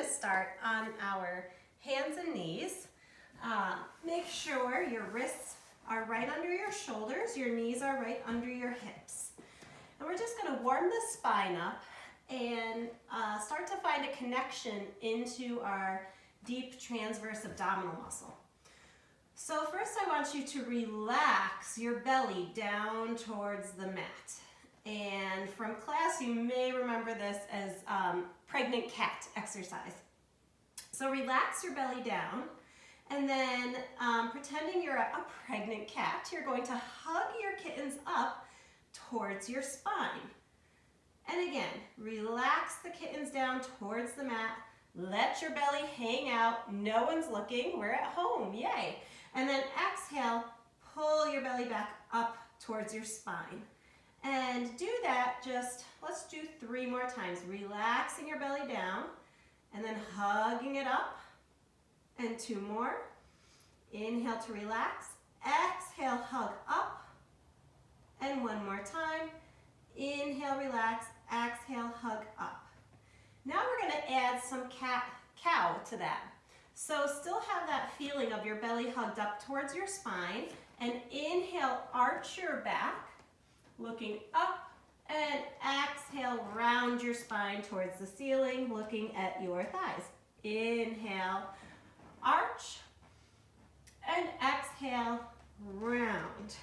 to start on our hands and knees. Make sure your wrists are right under your shoulders, your knees are right under your hips. And we're just going to warm the spine up and start to find a connection into our deep transverse abdominal muscle. So first I want you to relax your belly down towards the mat. And from class you may remember this as pregnant cat exercise. So relax your belly down and then pretending you're a pregnant cat, you're going to hug your kittens up towards your spine. And again, relax the kittens down towards the mat. Let your belly hang out. No one's looking. We're at home. Yay. And then exhale, pull your belly back up towards your spine. And do that let's do 3 more times. Relaxing your belly down and then hugging it up. And 2 more. Inhale to relax. Exhale, hug up. And 1 more time. Inhale, relax. Exhale, hug up. Now we're going to add some cat-cow to that. So still have that feeling of your belly hugged up towards your spine. And inhale, arch your back, looking up. And exhale, round your spine towards the ceiling, looking at your thighs. Inhale, arch. And exhale, round.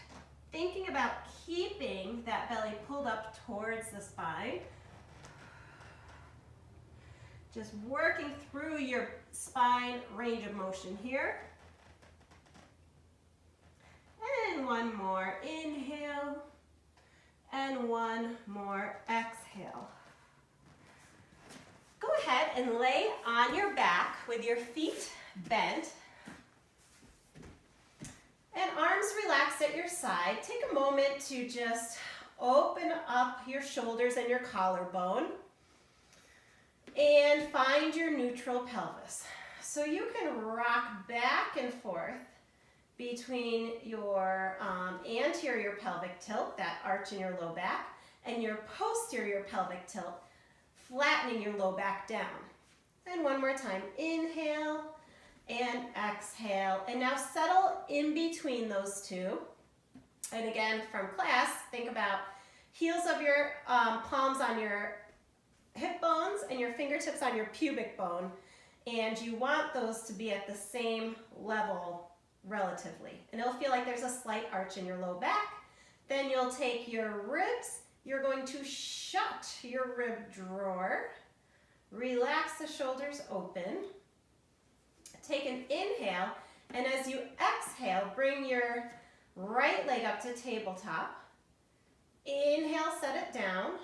Thinking about keeping that belly pulled up towards the spine. Just working through your spine range of motion here. And 1 more, inhale. And 1 more, exhale. Go ahead and lay on your back with your feet bent. And arms relaxed at your side. Take a moment to just open up your shoulders and your collarbone. And find your neutral pelvis. So you can rock back and forth between your anterior pelvic tilt, that arch in your low back, and your posterior pelvic tilt, flattening your low back down. And 1 more time, inhale and exhale. And now settle in between those two. And again, from class, think about heels of your palms on your hip bones and your fingertips on your pubic bone, and you want those to be at the same level relatively. And it'll feel like there's a slight arch in your low back. Then you'll take your ribs, you're going to shut your rib drawer, relax the shoulders open, take an inhale, and as you exhale, bring your right leg up to tabletop. Inhale, set it down.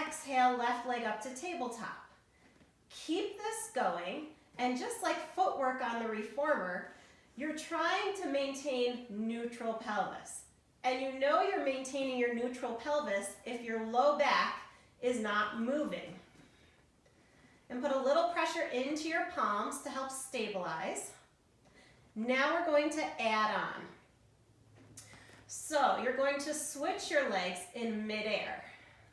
Exhale, left leg up to tabletop. Keep this going, and just like footwork on the reformer, you're trying to maintain neutral pelvis. And you know you're maintaining your neutral pelvis if your low back is not moving. And put a little pressure into your palms to help stabilize. Now we're going to add on. So you're going to switch your legs in midair.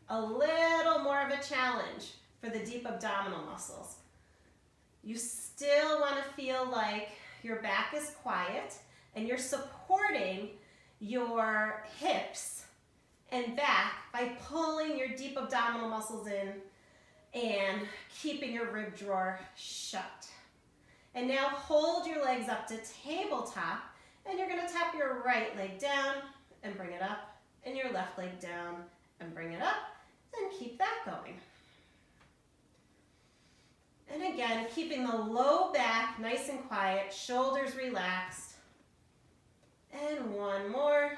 A little more of a challenge for the deep abdominal muscles. You still want to feel like your back is quiet and you're supporting your hips and back by pulling your deep abdominal muscles in and keeping your rib drawer shut. And now hold your legs up to tabletop, and you're going to tap your right leg down and bring it up, and your left leg down and bring it up. And keep that going. And again, keeping the low back nice and quiet, shoulders relaxed. And 1 more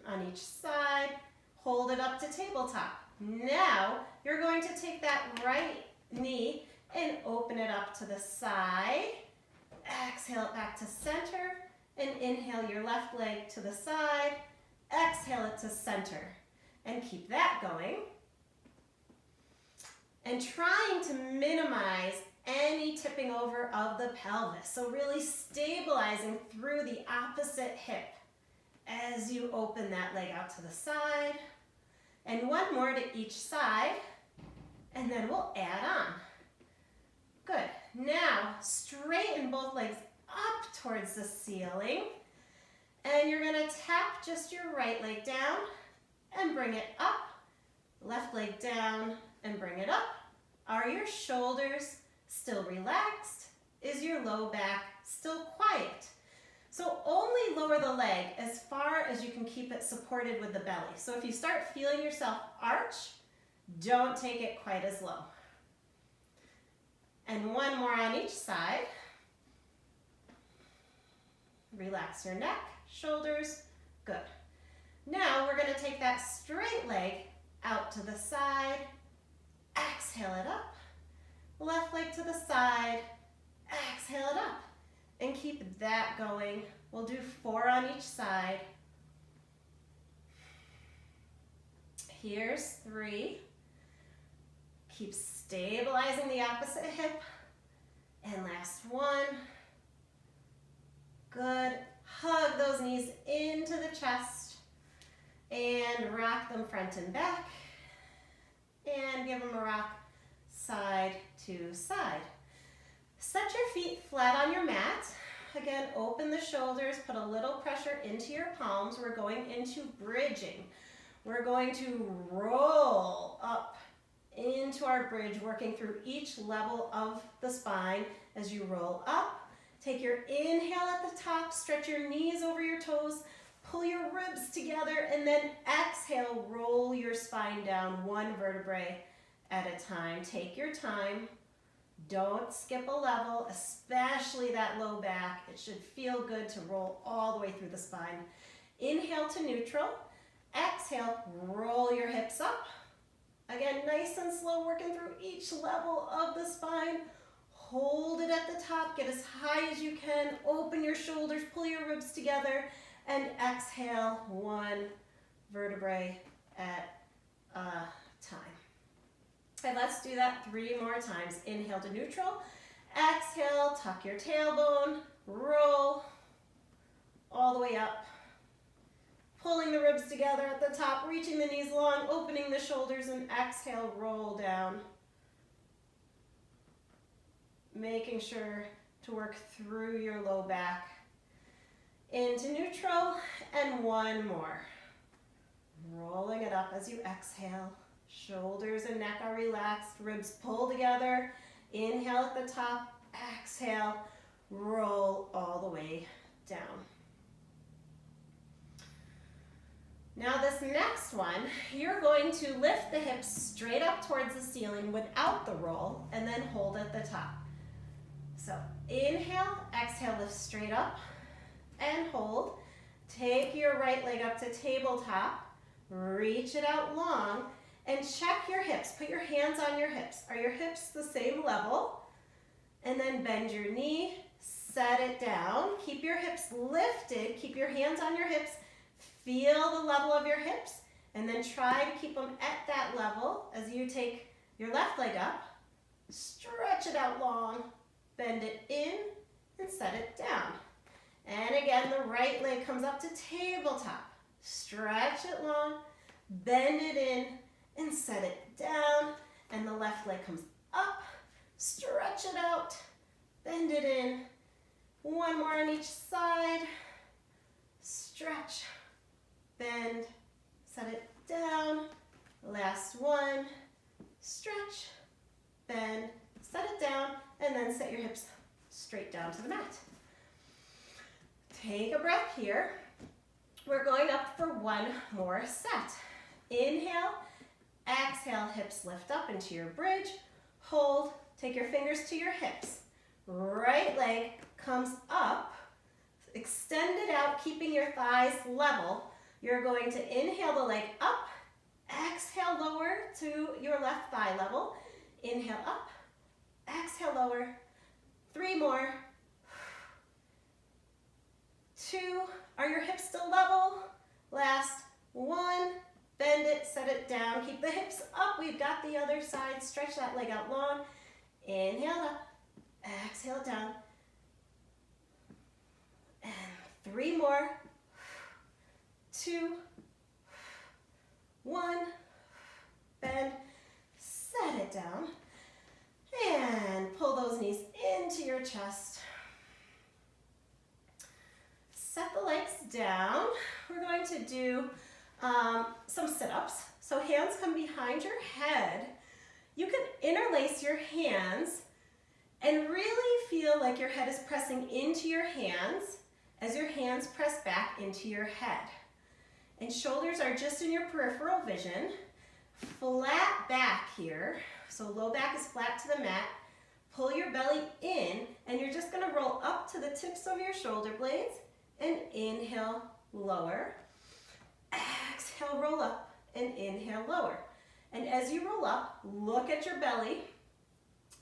on each side. Hold it up to tabletop. Now, you're going to take that right knee and open it up to the side. Exhale it back to center. And inhale your left leg to the side. Exhale it to center. And keep that going. And trying to minimize any tipping over of the pelvis. So really stabilizing through the opposite hip as you open that leg out to the side. And 1 more to each side, and then we'll add on. Good. Now, straighten both legs up towards the ceiling. And you're gonna tap just your right leg down and bring it up. Left leg down and bring it up. Are your shoulders still relaxed? Is your low back still quiet? So only lower the leg as far as you can keep it supported with the belly. So if you start feeling yourself arch, don't take it quite as low. And one more on each side. Relax your neck, shoulders, good. Now we're gonna take that straight leg out to the side, exhale it up. Left leg to the side, exhale it up. And keep that going. We'll do 4 on each side. Here's 3. Keep stabilizing the opposite hip. And last 1. Good. Hug those knees into the chest and rock them front and back. And give them a rock side to side. Set your feet flat on your mat. Again, open the shoulders, put a little pressure into your palms. We're going into bridging. We're going to roll up into our bridge, working through each level of the spine. As you roll up, take your inhale at the top, stretch your knees over your toes, pull your ribs together, and then exhale, roll your spine down 1 vertebrae at a time. Take your time. Don't skip a level, especially that low back. It should feel good to roll all the way through the spine. Inhale to neutral. Exhale, roll your hips up. Again, nice and slow, working through each level of the spine. Hold it at the top, get as high as you can. Open your shoulders, pull your ribs together, and exhale 1 vertebrae at a time. And let's do that 3 more times. Inhale to neutral. Exhale, tuck your tailbone, roll all the way up. Pulling the ribs together at the top, reaching the knees long, opening the shoulders, and exhale, roll down. Making sure to work through your low back. Into neutral, and 1 more. Rolling it up as you exhale. Shoulders and neck are relaxed, ribs pull together. Inhale at the top, exhale, roll all the way down. Now this next one, you're going to lift the hips straight up towards the ceiling without the roll, and then hold at the top. So inhale, exhale, lift straight up, and hold. Take your right leg up to tabletop, reach it out long, and check your hips. Put your hands on your hips. Are your hips the same level? And then bend your knee, set it down. Keep your hips lifted. Keep your hands on your hips. Feel the level of your hips. And then try to keep them at that level as you take your left leg up. Stretch it out long. Bend it in and set it down. And again, the right leg comes up to tabletop. Stretch it long. Bend it in and set it down, and the left leg comes up, stretch it out, bend it in. 1 more on each side, stretch, bend, set it down. Last 1, stretch, bend, set it down, and then set your hips straight down to the mat. Take a breath here. We're going up for 1 more set. Inhale. Exhale, hips lift up into your bridge. Hold, take your fingers to your hips. Right leg comes up, extend it out, keeping your thighs level. You're going to inhale the leg up, exhale lower to your left thigh level. Inhale up, exhale lower. 3 more. 2, are your hips still level? Last 1. Bend it, set it down, keep the hips up. We've got the other side. Stretch that leg out long. Inhale up, exhale down. And 3 more. 2, 1. Bend, set it down. And pull those knees chest. Set the legs down. We're going to do some sit-ups. So hands come behind your head. You can interlace your hands and really feel like your head is pressing into your hands as your hands press back into your head. And shoulders are just in your peripheral vision. Flat back here. So low back is flat to the mat. Pull your belly in, and you're just gonna roll up to the tips of your shoulder blades and inhale, lower. Exhale, roll up and inhale, lower. And as you roll up, look at your belly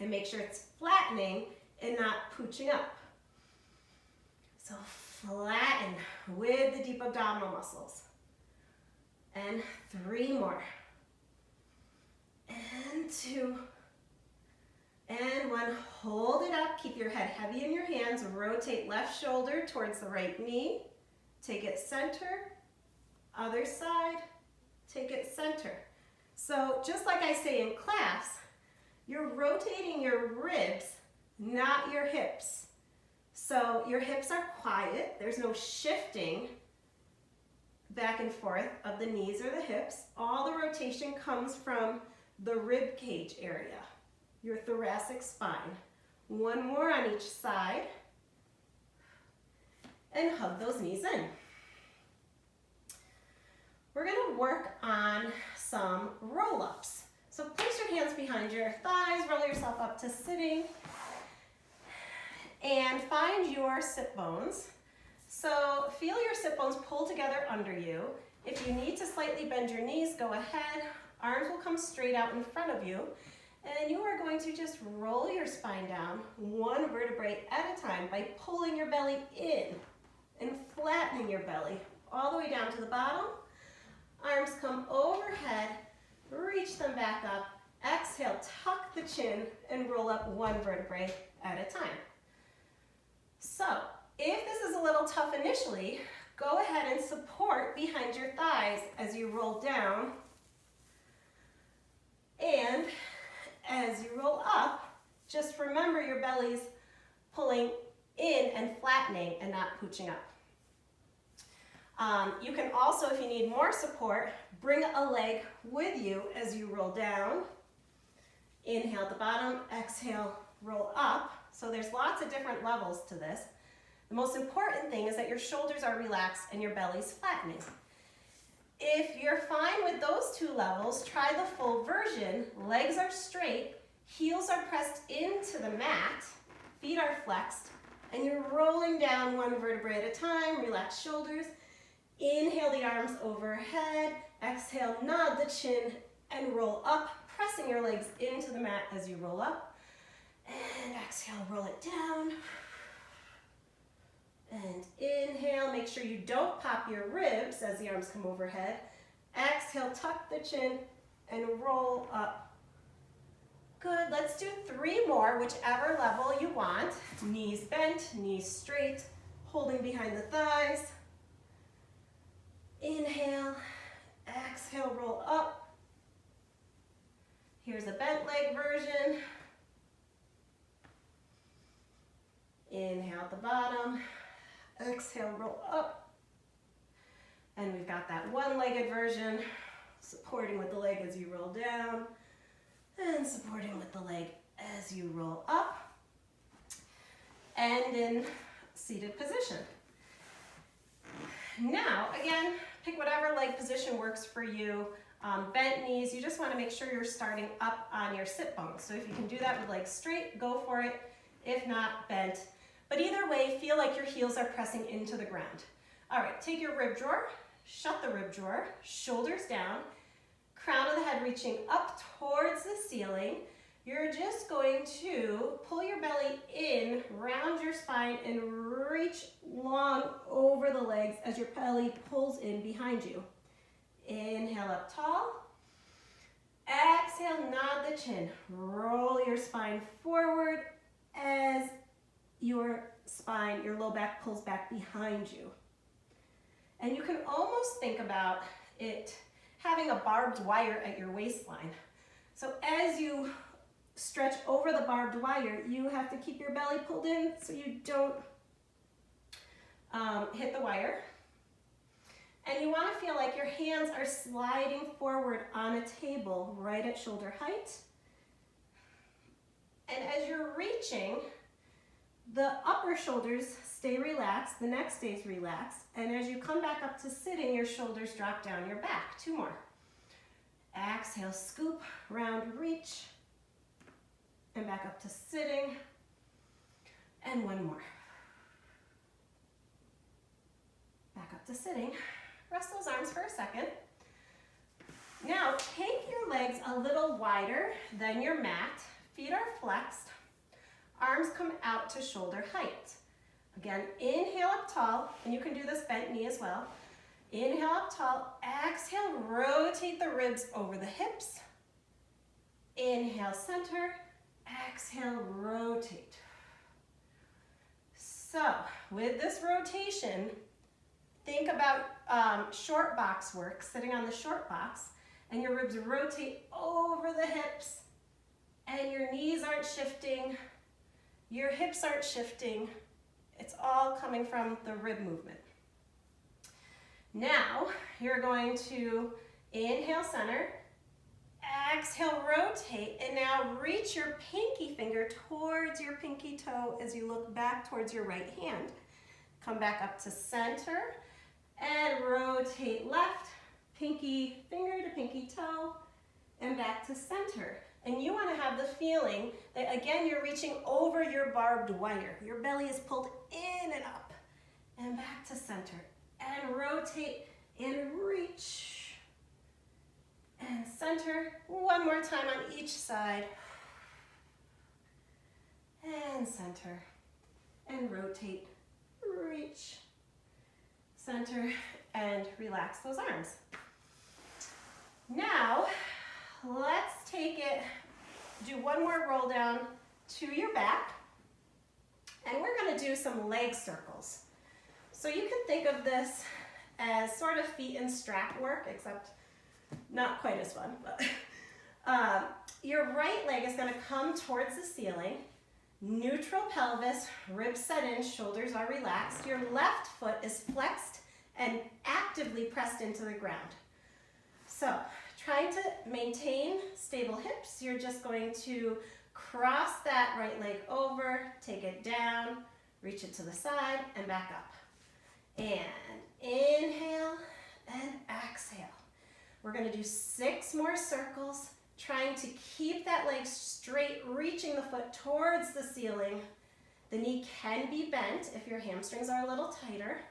and make sure it's flattening and not pooching up. So flatten with the deep abdominal muscles. And 3 more. And 2. And 1. Hold it up. Keep your head heavy in your hands. Rotate left shoulder towards the right knee. Take it center. Other side. Take it center. So just like I say in class, you're rotating your ribs, not your hips. So your hips are quiet. There's no shifting back and forth of the knees or the hips. All the rotation comes from the rib cage area, your thoracic spine. 1 more on each side. And hug those knees in. We're going to work on some roll-ups. So place your hands behind your thighs, roll yourself up to sitting, and find your sit bones. So feel your sit bones pull together under you. If you need to slightly bend your knees, go ahead. Arms will come straight out in front of you. And you are going to just roll your spine down 1 vertebrae at a time by pulling your belly in and flattening your belly all the way down to the bottom. Arms come overhead, reach them back up. Exhale, tuck the chin and roll up 1 vertebrae at a time. So, if this is a little tough initially, go ahead and support behind your thighs as you roll down. And as you roll up, just remember your belly's pulling in and flattening and not pooching up. You can also, if you need more support, bring a leg with you as you roll down. Inhale at the bottom, exhale, roll up. So there's lots of different levels to this. The most important thing is that your shoulders are relaxed and your belly's flattening. If you're fine with those 2 levels, try the full version. Legs are straight, heels are pressed into the mat, feet are flexed, and you're rolling down 1 vertebrae at a time. Relax shoulders. Inhale the arms overhead. Exhale, nod the chin and roll up, pressing your legs into the mat as you roll up. And exhale, roll it down. And inhale, make sure you don't pop your ribs as the arms come overhead. Exhale, tuck the chin and roll up. Good, let's do 3 more, whichever level you want. Knees bent, knees straight, holding behind the thighs. Inhale, exhale, roll up. Here's a bent leg version. Inhale at the bottom. Exhale, roll up. And we've got that 1-legged version, supporting with the leg as you roll down, and supporting with the leg as you roll up, and in seated position. Now, again, pick whatever leg position works for you. Bent knees, you just want to make sure you're starting up on your sit bones. So if you can do that with legs straight, go for it. If not, bent. But either way, feel like your heels are pressing into the ground. All right, take your rib drawer, shut the rib drawer, shoulders down, crown of the head reaching up towards the ceiling. You're just going to pull your belly in, round your spine, and reach long over the legs as your belly pulls in behind you. Inhale up tall. Exhale, nod the chin. Roll your spine forward as your spine, your low back pulls back behind you. And you can almost think about it having a barbed wire at your waistline. So as you stretch over the barbed wire, you have to keep your belly pulled in so you don't hit the wire. And you want to feel like your hands are sliding forward on a table right at shoulder height. And as you're reaching, the upper shoulders stay relaxed, the neck stays relaxed, and as you come back up to sitting, your shoulders drop down your back. 2 more. Exhale, scoop, round, reach, and back up to sitting, and 1 more. Back up to sitting. Rest those arms for a second. Now, take your legs a little wider than your mat. Feet are flexed. Arms come out to shoulder height. Again, inhale up tall, and you can do this bent knee as well. Inhale up tall, exhale, rotate the ribs over the hips. Inhale, center, exhale, rotate. So, with this rotation, think about short box work, sitting on the short box, and your ribs rotate over the hips, and your knees aren't shifting, your hips aren't shifting. It's all coming from the rib movement. Now, you're going to inhale, center, exhale, rotate, and now reach your pinky finger towards your pinky toe as you look back towards your right hand. Come back up to center, and rotate left, pinky finger to pinky toe, and back to center. And you want to have the feeling that, again, you're reaching over your barbed wire. Your belly is pulled in and up, and back to center, and rotate, and reach, and center. 1 more time on each side, and center, and rotate, reach, center, and relax those arms. Now, let's take it, do 1 more roll down to your back, and we're going to do some leg circles. So you can think of this as sort of feet and strap work, except not quite as fun. But your right leg is going to come towards the ceiling, neutral pelvis, ribs set in, shoulders are relaxed. Your left foot is flexed and actively pressed into the ground. So, trying to maintain stable hips, you're just going to cross that right leg over, take it down, reach it to the side, and back up. And inhale and exhale. We're going to do 6 more circles, trying to keep that leg straight, reaching the foot towards the ceiling. The knee can be bent if your hamstrings are a little tighter.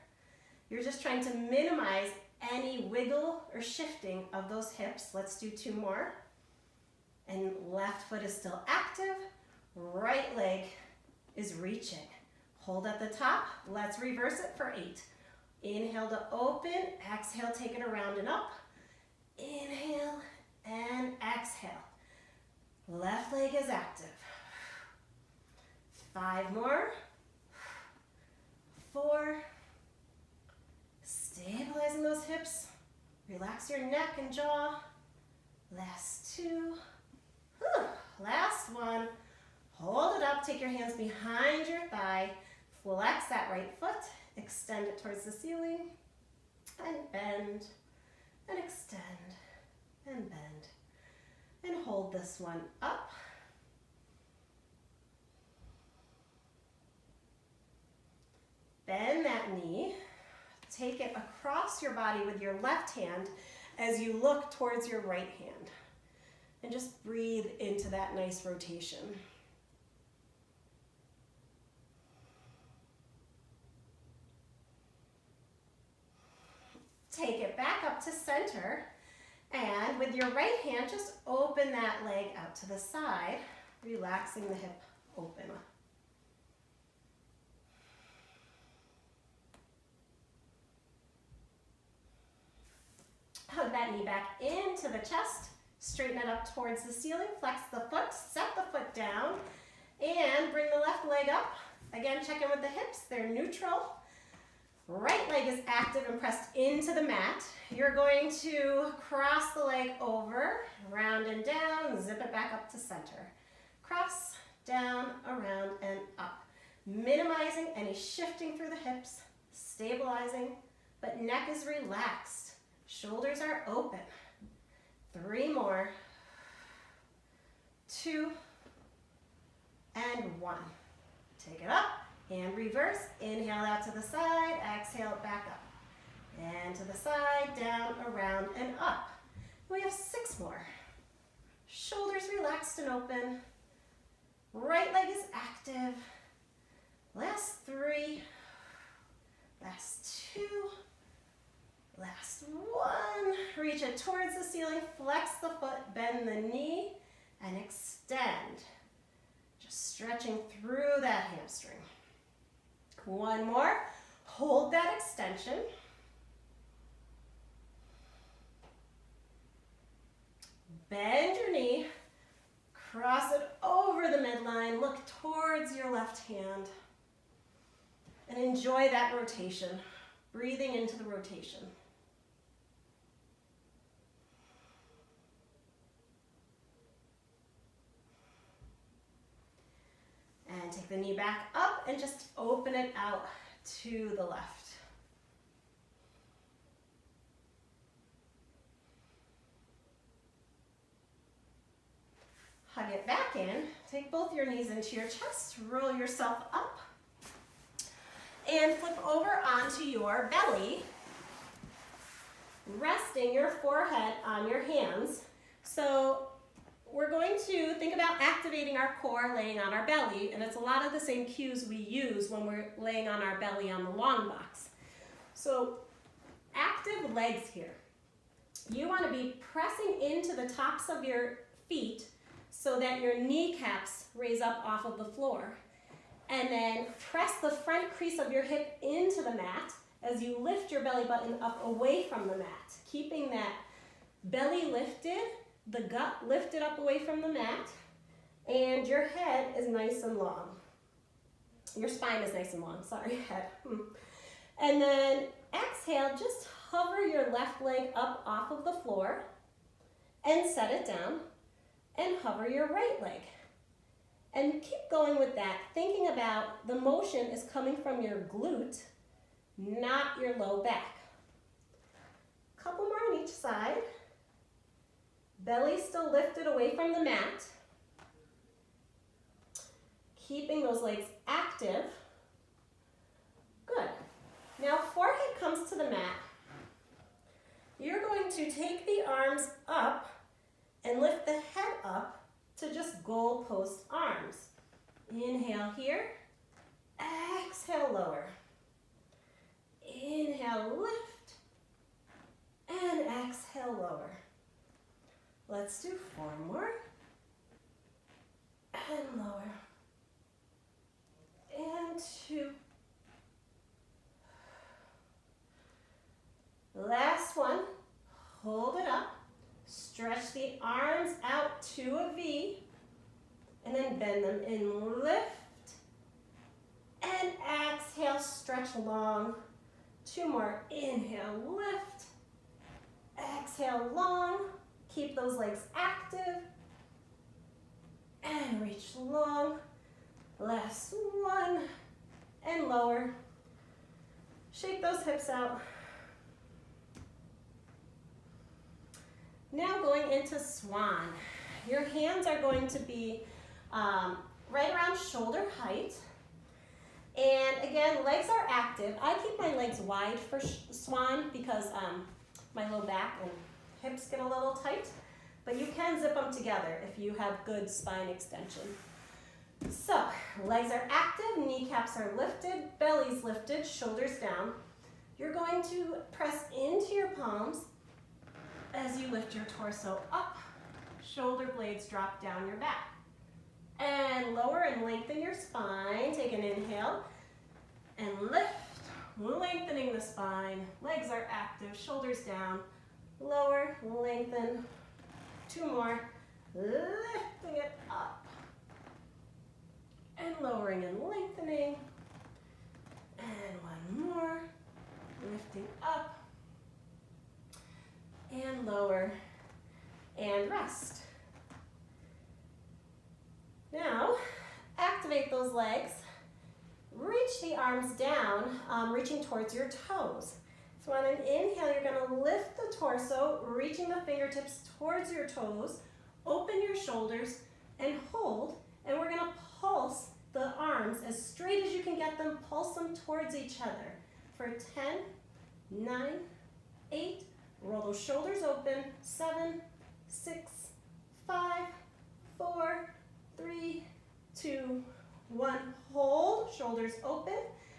You're just trying to minimize any wiggle or shifting of those hips. Let's do 2 more. And left foot is still active. Right leg is reaching. Hold at the top. Let's reverse it for 8. Inhale to open. Exhale, take it around and up. Inhale and exhale. Left leg is active. 5 more. 4. Stabilizing those hips. Relax your neck and jaw. Last 2. Last 1. Hold it up. Take your hands behind your thigh. Flex that right foot. Extend it towards the ceiling. And bend. And extend. And bend. And hold this one up. Bend that knee. Take it across your body with your left hand as you look towards your right hand. And just breathe into that nice rotation. Take it back up to center. And with your right hand, just open that leg out to the side, relaxing the hip open. Hug that knee back into the chest, straighten it up towards the ceiling, flex the foot, set the foot down, and bring the left leg up. Again, check in with the hips, they're neutral. Right leg is active and pressed into the mat. You're going to cross the leg over, round and down, zip it back up to center. Cross, down, around, and up. Minimizing any shifting through the hips, stabilizing, but neck is relaxed. Shoulders are open. 3 more. 2 and 1. Take it up and reverse. Inhale out to the side, exhale back up. And to the side, down, around, and up. We have 6 more. Shoulders relaxed and open. Right leg is active. Last 3. Last 2. Last 1. Reach it towards the ceiling. Flex the foot, bend the knee, and extend. Just stretching through that hamstring. 1 more. Hold that extension. Bend your knee. Cross it over the midline. Look towards your left hand. And enjoy that rotation. Breathing into the rotation. And take the knee back up and just open it out to the left. Hug it back in. Take both your knees into your chest. Roll yourself up. And flip over onto your belly. Resting your forehead on your hands. So we're going to think about activating our core laying on our belly, and it's a lot of the same cues we use when we're laying on our belly on the long box. So active legs here. You want to be pressing into the tops of your feet so that your kneecaps raise up off of the floor. And then press the front crease of your hip into the mat as you lift your belly button up away from the mat, keeping that belly lifted, the gut lifted up away from the mat, and your head is nice and long. Your spine is nice and long, sorry, head. And then exhale, just hover your left leg up off of the floor and set it down, and hover your right leg. And keep going with that, thinking about the motion is coming from your glute, not your low back. Couple more on each side. Belly still lifted away from the mat. Keeping those legs active. Good. Now forehead comes to the mat. You're going to take the arms up and lift the head up to just goalpost arms. Inhale here. Exhale, lower. Inhale, lift. And exhale, lower. Let's do 4 more. And lower. And 2. Last one. Hold it up. Stretch the arms out to a V. And then bend them in, lift. And exhale, stretch long. 2 more. Inhale, lift. Exhale, long. Keep those legs active. And reach long. Last one. And lower. Shake those hips out. Now going into swan. Your hands are going to be right around shoulder height. And again, legs are active. I keep my legs wide for swan because my low back and hips get a little tight. But you can zip them together if you have good spine extension. So, legs are active, kneecaps are lifted, belly's lifted, shoulders down. You're going to press into your palms as you lift your torso up, shoulder blades drop down your back. And lower and lengthen your spine. Take an inhale and lift, lengthening the spine. Legs are active, shoulders down. Lower, lengthen. 2 more, lifting it up. And lowering and lengthening. And 1 more, lifting up. And lower, and rest. Now, activate those legs. Reach the arms down, reaching towards your toes. So on an inhale, you're going to lift the torso, reaching the fingertips towards your toes. Open your shoulders and hold. And we're going to pulse the arms as straight as you can get them. Pulse them towards each other for 10, 9, 8. Roll those shoulders open. 7, 6, 5, 4, 3, 2, 1. Hold, shoulders open.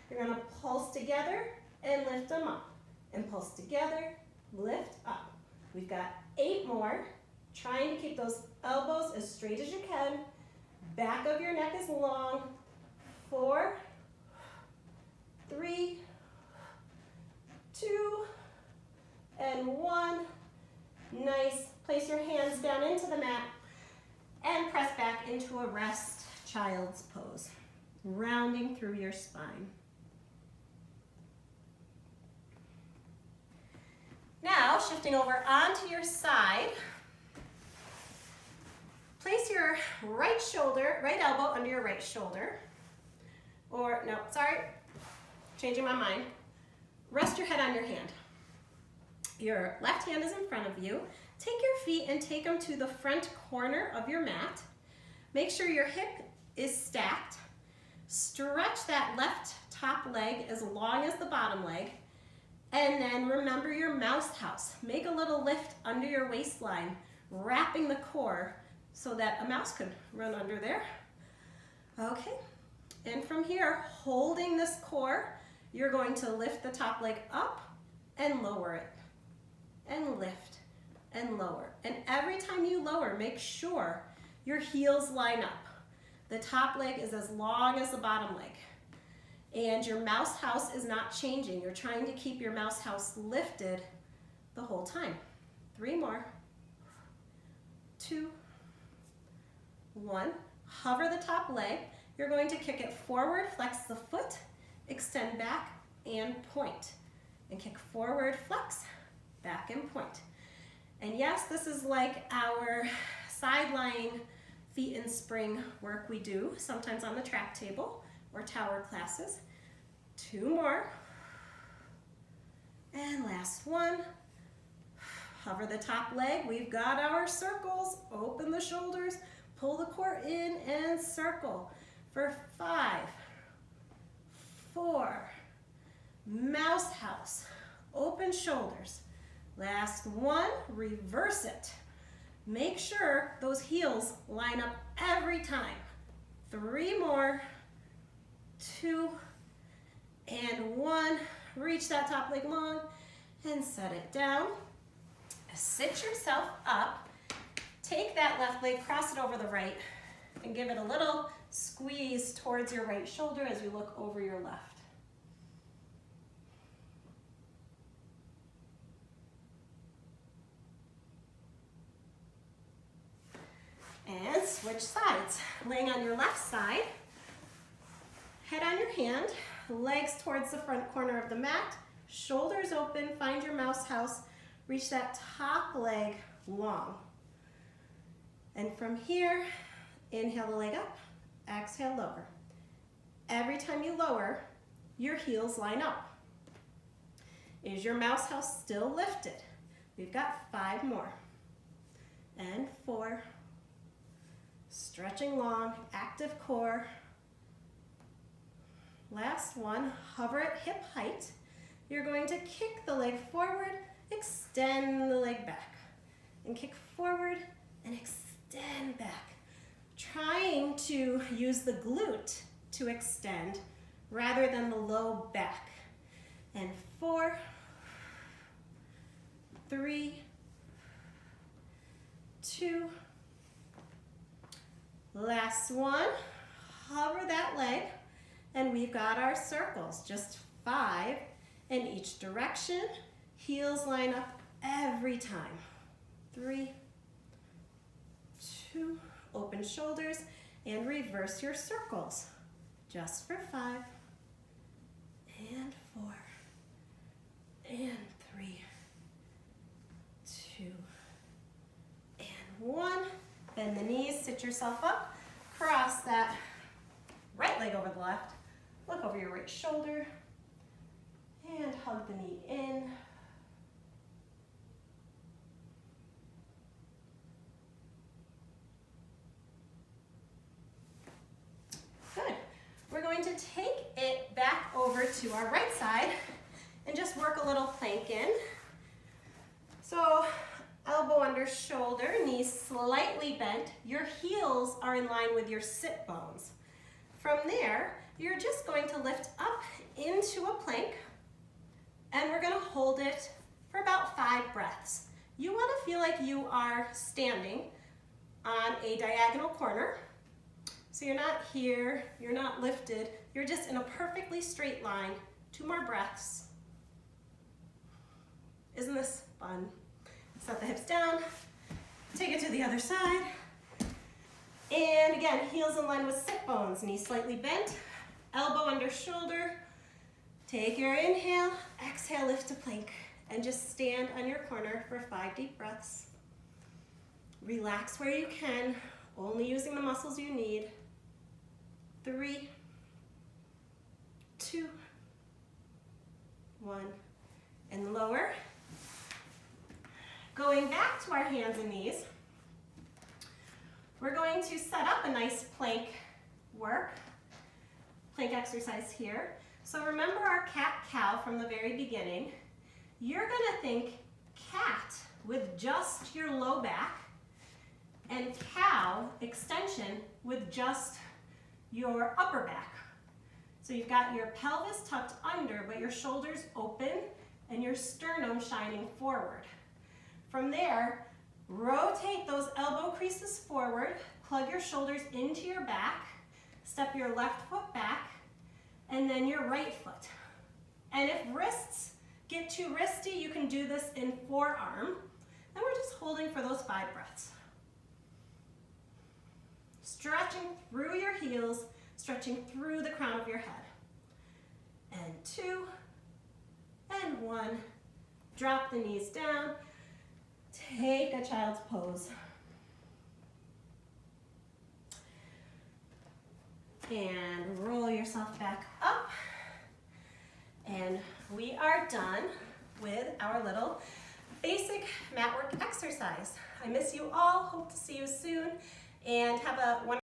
You're going to pulse together and lift them up. And pulse together, lift up. We've got 8 more. Trying to keep those elbows as straight as you can. Back of your neck is long. 4, 3, 2, and 1. Nice. Place your hands down into the mat and press back into a rest child's pose, rounding through your spine. Now, shifting over onto your side, place your right elbow under your right shoulder. Or, no, sorry, changing my mind. Rest your head on your hand. Your left hand is in front of you. Take your feet and take them to the front corner of your mat. Make sure your hip is stacked. Stretch that left top leg as long as the bottom leg. And then remember your mouse house. Make a little lift under your waistline, wrapping the core so that a mouse could run under there. Okay, and from here, holding this core, you're going to lift the top leg up and lower it, and lift and lower. And every time you lower, make sure your heels line up. The top leg is as long as the bottom leg. And your mouse house is not changing. You're trying to keep your mouse house lifted the whole time. 3 more. 2, 1. Hover the top leg. You're going to kick it forward, flex the foot, extend back, and point. And kick forward, flex, back, and point. And yes, this is like our side-lying feet in spring work we do, sometimes on the track table or tower classes. 2 more. And last one. Hover the top leg. We've got our circles. Open the shoulders, pull the core in and circle for 5, 4, mouse house, open shoulders. Last one, reverse it. Make sure those heels line up every time. 3 more. 2 and 1. Reach that top leg long and set it down. Sit yourself up. Take that left leg, cross it over the right, and give it a little squeeze towards your right shoulder as you look over your left. And switch sides. Laying on your left side, head on your hand, legs towards the front corner of the mat, shoulders open, find your mouse house, reach that top leg long. And from here, inhale the leg up, exhale lower. Every time you lower, your heels line up. Is your mouse house still lifted? We've got 5 more. And 4. Stretching long, active core. Last one, hover at hip height. You're going to kick the leg forward, extend the leg back, and kick forward and extend back. Trying to use the glute to extend rather than the low back. And 4, 3, 2, last one, hover that leg, and we've got our circles, just 5 in each direction. Heels line up every time. 3, 2, open shoulders, and reverse your circles, just for 5, and 4, and 3, 2, and 1. Bend the knees, sit yourself up, cross that right leg over the left. Look over your right shoulder and hug the knee in. Good. We're going to take it back over to our right side and just work a little plank in. So elbow under shoulder, knees slightly bent. Your heels are in line with your sit bones. From there, you're just going to lift up into a plank, and we're going to hold it for about 5 breaths. You want to feel like you are standing on a diagonal corner. So you're not here, you're not lifted, you're just in a perfectly straight line. 2 more breaths. Isn't this fun? Set the hips down, take it to the other side. And again, heels in line with sit bones, knees slightly bent, elbow under shoulder. Take your inhale, exhale, lift to plank, and just stand on your corner for 5 deep breaths. Relax where you can, only using the muscles you need. 3, 2, 1, and lower. Going back to our hands and knees, we're going to set up a nice plank exercise here. So remember our cat-cow from the very beginning. You're gonna think cat with just your low back and cow extension with just your upper back. So you've got your pelvis tucked under, but your shoulders open and your sternum shining forward. From there, rotate those elbow creases forward, plug your shoulders into your back, step your left foot back, and then your right foot. And if wrists get too wristy, you can do this in forearm. And we're just holding for those 5 breaths. Stretching through your heels, stretching through the crown of your head. And 2, and 1. Drop the knees down. Take a child's pose. And roll yourself back up. And we are done with our little basic mat work exercise. I miss you all, hope to see you soon, and have a wonderful